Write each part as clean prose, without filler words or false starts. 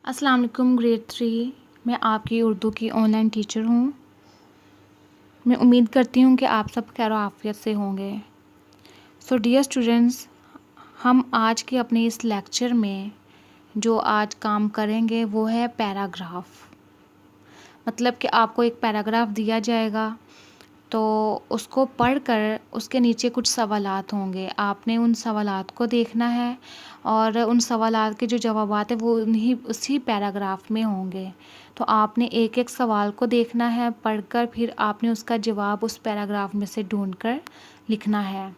अस्सलाम वालेकुम ग्रेड 3 मैं आपकी उर्दू की ऑनलाइन टीचर हूँ। मैं उम्मीद करती हूँ कि आप सब खैर आफियत से होंगे। सो डियर स्टूडेंट्स, हम आज के अपने इस लेक्चर में जो आज काम करेंगे वो है पैराग्राफ। मतलब कि आपको एक पैराग्राफ दिया जाएगा, तो उसको पढ़कर उसके नीचे कुछ सवालात होंगे। आपने उन सवालात को देखना है और उन सवालात के जो जवाबात है वो उसी पैराग्राफ में होंगे। तो आपने एक एक सवाल को देखना है पढ़कर, फिर आपने उसका जवाब उस पैराग्राफ में से ढूंढकर लिखना है।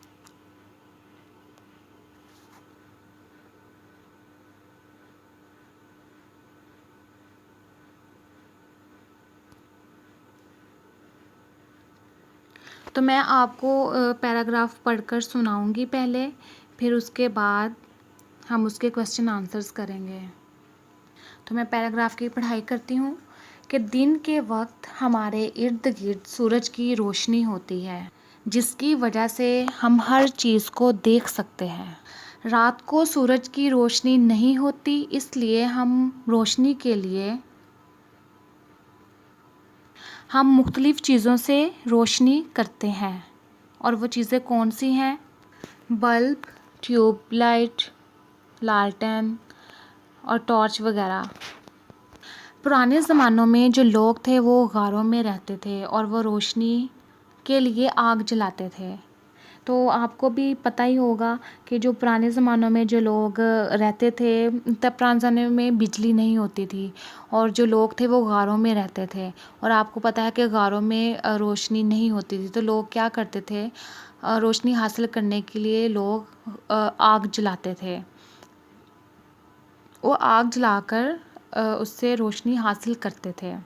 तो मैं आपको पैराग्राफ पढ़कर सुनाऊंगी पहले, फिर उसके बाद हम उसके क्वेश्चन आंसर्स करेंगे। तो मैं पैराग्राफ की पढ़ाई करती हूँ कि दिन के वक्त हमारे इर्द गिर्द सूरज की रोशनी होती है, जिसकी वजह से हम हर चीज़ को देख सकते हैं। रात को सूरज की रोशनी नहीं होती, इसलिए हम मुख्तलिफ़ चीज़ों से रोशनी करते हैं। और वो चीज़ें कौन सी हैं? बल्ब, ट्यूबलाइट, लालटेन और टॉर्च वगैरह। पुराने ज़मानों में जो लोग थे वो गारों में रहते थे और वो रोशनी के लिए आग जलाते थे। तो आपको भी पता ही होगा कि जो पुराने ज़मानों में जो लोग रहते थे, तब पुराने ज़माने में बिजली नहीं होती थी और जो लोग थे वो गारों में रहते थे। और आपको पता है कि गारों में रोशनी नहीं होती थी, तो लोग क्या करते थे, रोशनी हासिल करने के लिए लोग आग जलाते थे। वो आग जलाकर उससे रोशनी हासिल करते थे।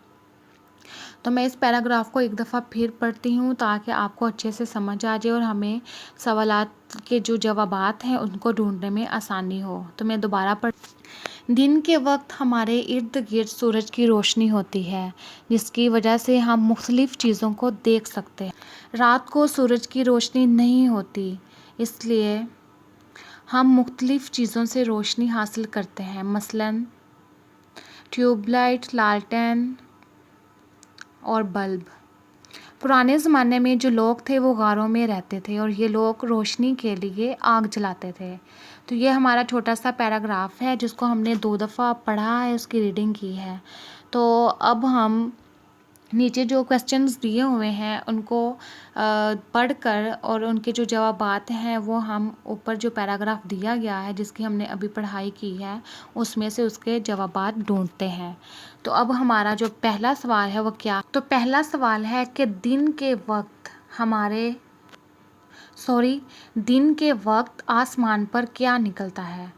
तो मैं इस पैराग्राफ को एक दफ़ा फिर पढ़ती हूँ ताकि आपको अच्छे से समझ आ जाए और हमें सवालात के जो जवाबात हैं उनको ढूंढने में आसानी हो। तो मैं दोबारा पढ़ दिन के वक्त हमारे इर्द गिर्द सूरज की रोशनी होती है, जिसकी वजह से हम मुख्तलिफ़ चीज़ों को देख सकते हैं। रात को सूरज की रोशनी नहीं होती, इसलिए हम मुख्तलिफ़ चीज़ों से रोशनी हासिल करते हैं, मसलन ट्यूबलाइट, लालटेन और बल्ब। पुराने ज़माने में जो लोग थे वो गारों में रहते थे और ये लोग रोशनी के लिए आग जलाते थे। तो ये हमारा छोटा सा पैराग्राफ है जिसको हमने 2 दफ़ा पढ़ा है, उसकी रीडिंग की है। तो अब हम नीचे जो क्वेश्चंस दिए हुए हैं उनको पढ़कर और उनके जो जवाबात हैं वो हम ऊपर जो पैराग्राफ दिया गया है जिसकी हमने अभी पढ़ाई की है उसमें से उसके जवाबात ढूंढते हैं। तो अब हमारा जो पहला सवाल है वो क्या? तो पहला सवाल है कि दिन के वक्त आसमान पर क्या निकलता है?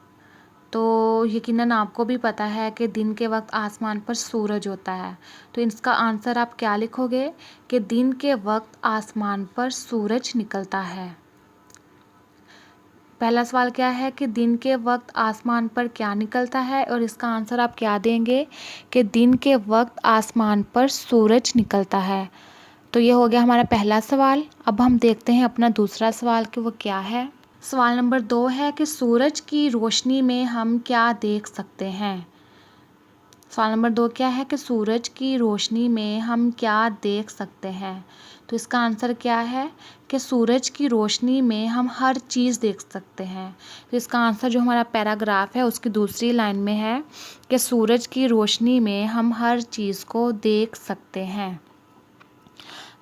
तो यकीनन आपको भी पता है कि दिन के वक्त आसमान पर सूरज होता है। तो इसका आंसर आप क्या लिखोगे कि दिन के वक्त आसमान पर सूरज निकलता है। पहला सवाल क्या है कि दिन के वक्त आसमान पर क्या निकलता है, और इसका आंसर आप क्या देंगे कि दिन के वक्त आसमान पर सूरज निकलता है। तो ये हो गया हमारा पहला सवाल। अब हम देखते हैं अपना दूसरा सवाल कि वो क्या है। सवाल नंबर 2 है कि सूरज की रोशनी में हम क्या देख सकते हैं। सवाल नंबर 2 क्या है कि सूरज की रोशनी में हम क्या देख सकते हैं। तो इसका आंसर क्या है कि सूरज की रोशनी में हम हर चीज़ देख सकते हैं। तो इसका आंसर जो हमारा पैराग्राफ है उसकी दूसरी लाइन में है कि सूरज की रोशनी में हम हर चीज़ को देख सकते हैं।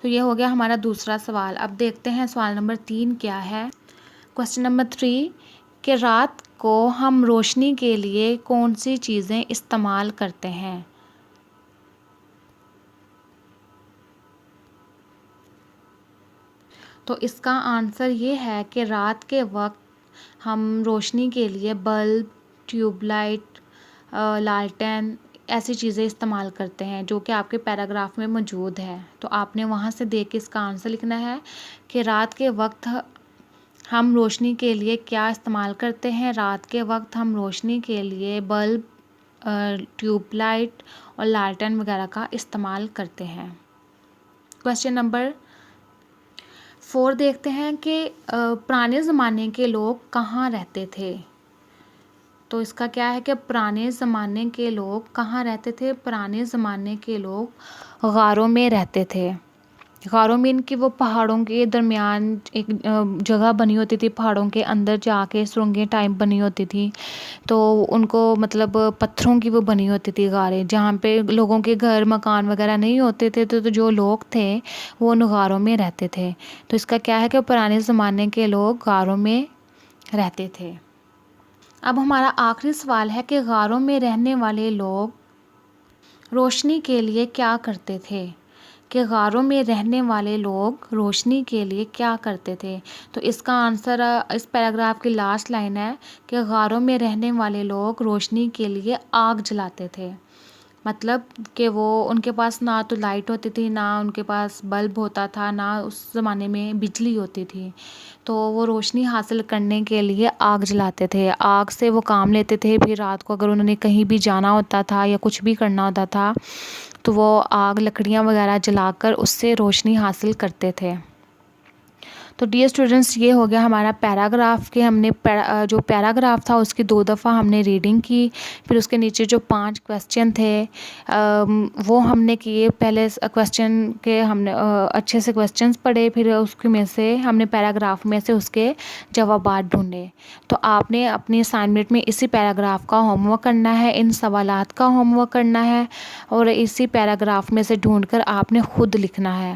तो ये हो गया हमारा दूसरा सवाल। अब देखते हैं सवाल नंबर 3 क्या है। क्वेश्चन नंबर 3 कि रात को हम रोशनी के लिए कौन सी चीज़ें इस्तेमाल करते हैं। तो इसका आंसर ये है कि रात के वक्त हम रोशनी के लिए बल्ब, ट्यूबलाइट, लालटेन ऐसी चीज़ें इस्तेमाल करते हैं जो कि आपके पैराग्राफ में मौजूद है। तो आपने वहाँ से देख के इसका आंसर लिखना है कि रात के वक्त हम रोशनी के लिए क्या इस्तेमाल करते हैं। रात के वक्त हम रोशनी के लिए बल्ब, ट्यूबलाइट और लालटेन वगैरह का इस्तेमाल करते हैं। क्वेश्चन नंबर 4 देखते हैं कि पुराने ज़माने के लोग कहाँ रहते थे। تو اس کا کیا ہے کہ پرانے زمانے کے لوگ کہاں رہتے تھے؟ پرانے زمانے کے لوگ غاروں میں رہتے تھے. غاروں میں ان کی وہ پہاڑوں کے درمیان ایک جگہ بنی ہوتی تھی، پہاڑوں کے اندر جا کے سرنگیں ٹائپ بنی ہوتی تھی. تو ان کو مطلب پتھروں کی وہ بنی ہوتی تھی غاریں، جہاں پہ لوگوں کے گھر مکان وغیرہ نہیں ہوتے تھے. تو جو لوگ تھے وہ ان غاروں میں رہتے تھے. تو اس کا کیا ہے کہ پرانے زمانے کے لوگ غاروں میں رہتے تھے. اب ہمارا آخری سوال ہے کہ غاروں میں رہنے والے لوگ روشنی کے لیے کیا کرتے تھے؟ کہ غاروں میں رہنے والے لوگ روشنی کے لیے کیا کرتے تھے؟ تو اس کا آنسر اس پیراگراف کی لاسٹ لائن ہے کہ غاروں میں رہنے والے لوگ روشنی کے لیے آگ جلاتے تھے. مطلب کہ وہ ان کے پاس نہ تو لائٹ ہوتی تھی، نہ ان کے پاس بلب ہوتا تھا، نہ اس زمانے میں بجلی ہوتی تھی. تو وہ روشنی حاصل کرنے کے لیے آگ جلاتے تھے. آگ سے وہ کام لیتے تھے. پھر رات کو اگر انہوں نے کہیں بھی جانا ہوتا تھا یا کچھ بھی کرنا ہوتا تھا تو وہ آگ لکڑیاں وغیرہ جلا کر اس سے روشنی حاصل کرتے تھے. تو ڈیئر اسٹوڈنٹس، یہ ہو گیا ہمارا پیراگراف کے ہم نے جو پیراگراف تھا اس کی 2 دفعہ ہم نے ریڈنگ کی. پھر اس کے نیچے جو 5 کویسچن تھے وہ ہم نے کیے. پہلے کویسچن کے ہم نے اچھے سے کویسچنس پڑھے، پھر اس میں سے ہم نے پیراگراف میں سے اس کے جوابات ڈھونڈے. تو آپ نے اپنی اسائنمنٹ میں اسی پیراگراف کا ہوم ورک کرنا ہے، ان سوالات کا ہوم ورک کرنا ہے اور اسی پیراگراف میں سے ڈھونڈ کر آپ نے خود لکھنا ہے.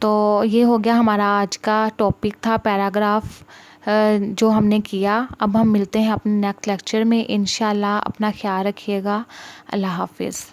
تو یہ ہو گیا ہمارا آج کا ٹاپک تھا پیراگراف جو ہم نے کیا. اب ہم ملتے ہیں اپنے نیکسٹ لیکچر میں انشاءاللہ. اپنا خیال رکھیے گا. اللہ حافظ.